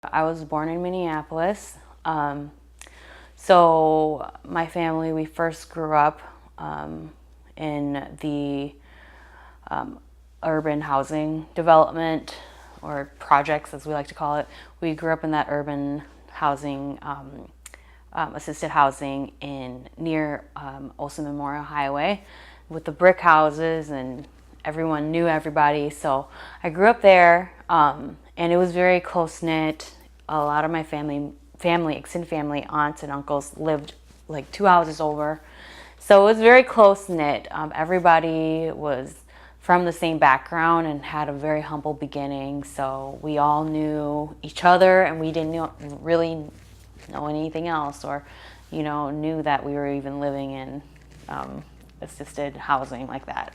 I was born in Minneapolis. So my family, we first grew up in the urban housing development, or projects as we like to call it. We grew up in that urban housing, assisted housing in near Olson Memorial Highway with the brick houses, and everyone knew everybody. So I grew up there, and it was very close knit. A lot of my extended family, aunts and uncles lived like 2 houses over. So it was very close knit. Everybody was from the same background and had a very humble beginning. So we all knew each other, and we didn't really know anything else, or knew that we were even living in assisted housing like that.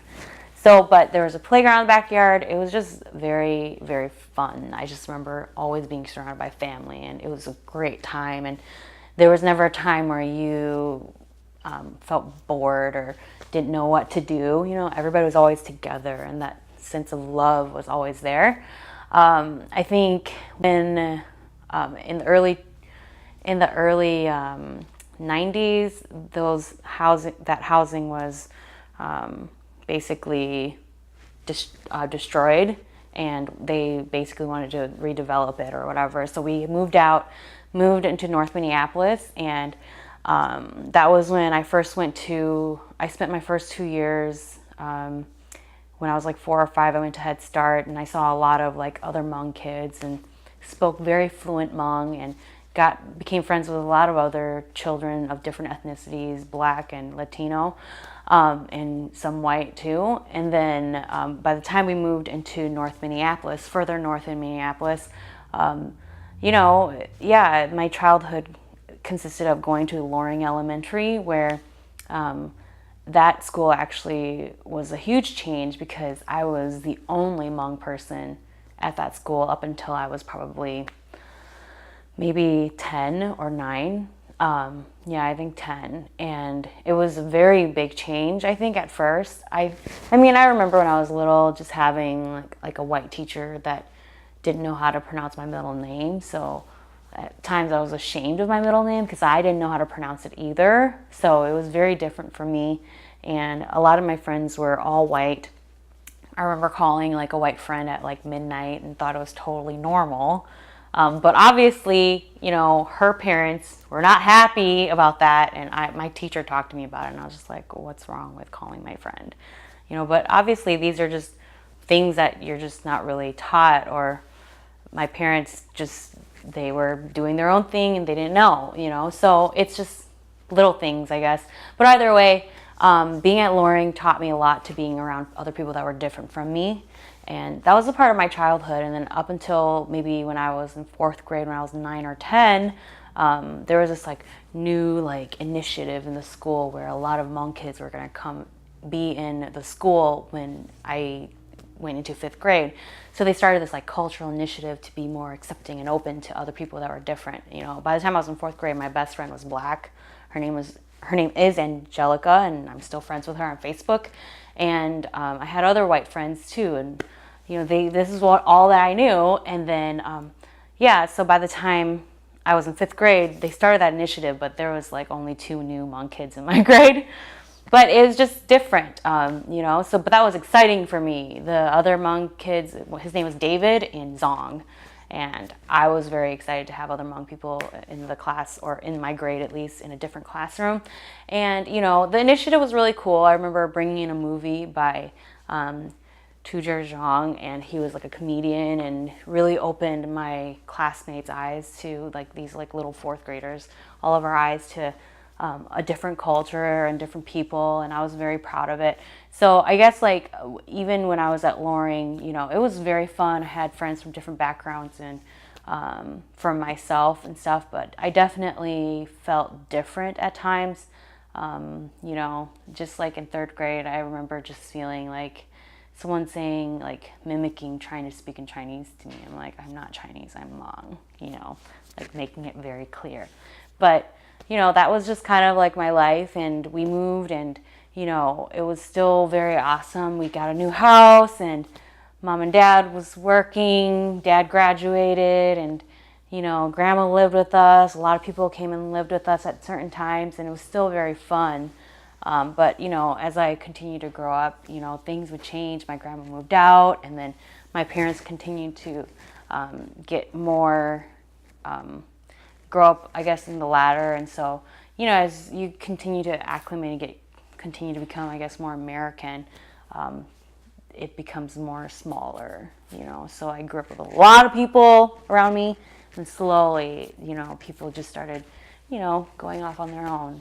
So, but there was a playground in the backyard. It was just very, very fun. I just remember always being surrounded by family, and it was a great time. And there was never a time where you felt bored or didn't know what to do. Everybody was always together, and that sense of love was always there. I think when in the early 90s, that housing was basically destroyed, and they basically wanted to redevelop it or whatever. So we moved into North Minneapolis, and that was when I spent my first 2 years, when I was like 4 or 5. I went to Head Start, and I saw a lot of like other Hmong kids and spoke very fluent Hmong, and became friends with a lot of other children of different ethnicities, Black and Latino, and some white too. And then by the time we moved into further north in Minneapolis, my childhood consisted of going to Loring Elementary, where that school actually was a huge change, because I was the only Hmong person at that school up until I was probably maybe 10 or 9. I think 10. And it was a very big change, I think, at first. I remember when I was little just having like a white teacher that didn't know how to pronounce my middle name. So at times I was ashamed of my middle name because I didn't know how to pronounce it either. So it was very different for me. And a lot of my friends were all white. I remember calling like a white friend at like midnight and thought it was totally normal. But obviously, her parents were not happy about that, and my teacher talked to me about it, and I was just like, what's wrong with calling my friend? But obviously these are just things that you're just not really taught, or my parents they were doing their own thing and they didn't know, so it's just little things, I guess. But either way, being at Loring taught me a lot, to being around other people that were different from me. And that was a part of my childhood. And then up until maybe when I was in 4th grade, when I was 9 or 10, there was this like new like initiative in the school where a lot of Hmong kids were going to come be in the school when I went into 5th grade. So they started this like cultural initiative to be more accepting and open to other people that were different. By the time I was in 4th grade, my best friend was Black. Her name is Angelica, and I'm still friends with her on Facebook. And I had other white friends too, and this is all that I knew. And then so by the time I was in 5th grade, they started that initiative, but there was like only 2 new Hmong kids in my grade. But it was just different, so, but that was exciting for me. The other Hmong kids, his name was David and Zong. And I was very excited to have other Hmong people in the class, or in my grade at least, in a different classroom. And, the initiative was really cool. I remember bringing in a movie by Tujer Zhang, and he was like a comedian, and really opened my classmates' eyes to like these like little 4th graders, all of our eyes to a different culture and different people, and I was very proud of it. So I guess like even when I was at Loring, it was very fun. I had friends from different backgrounds and from myself and stuff, but I definitely felt different at times. Just like in 3rd grade, I remember just feeling like someone saying, like mimicking, trying to speak in Chinese to me. I'm like, I'm not Chinese, I'm Hmong, like making it very clear. But that was just kind of like my life, and we moved, and it was still very awesome. We got a new house, and Mom and Dad was working. Dad graduated, and grandma lived with us. A lot of people came and lived with us at certain times, and it was still very fun. But, as I continued to grow up, things would change. My grandma moved out, and then my parents continued to get more, grow up, I guess, in the ladder. And so, as you continue to acclimate and continue to become, I guess, more American, it becomes more smaller, So I grew up with a lot of people around me, and slowly, people just started, going off on their own.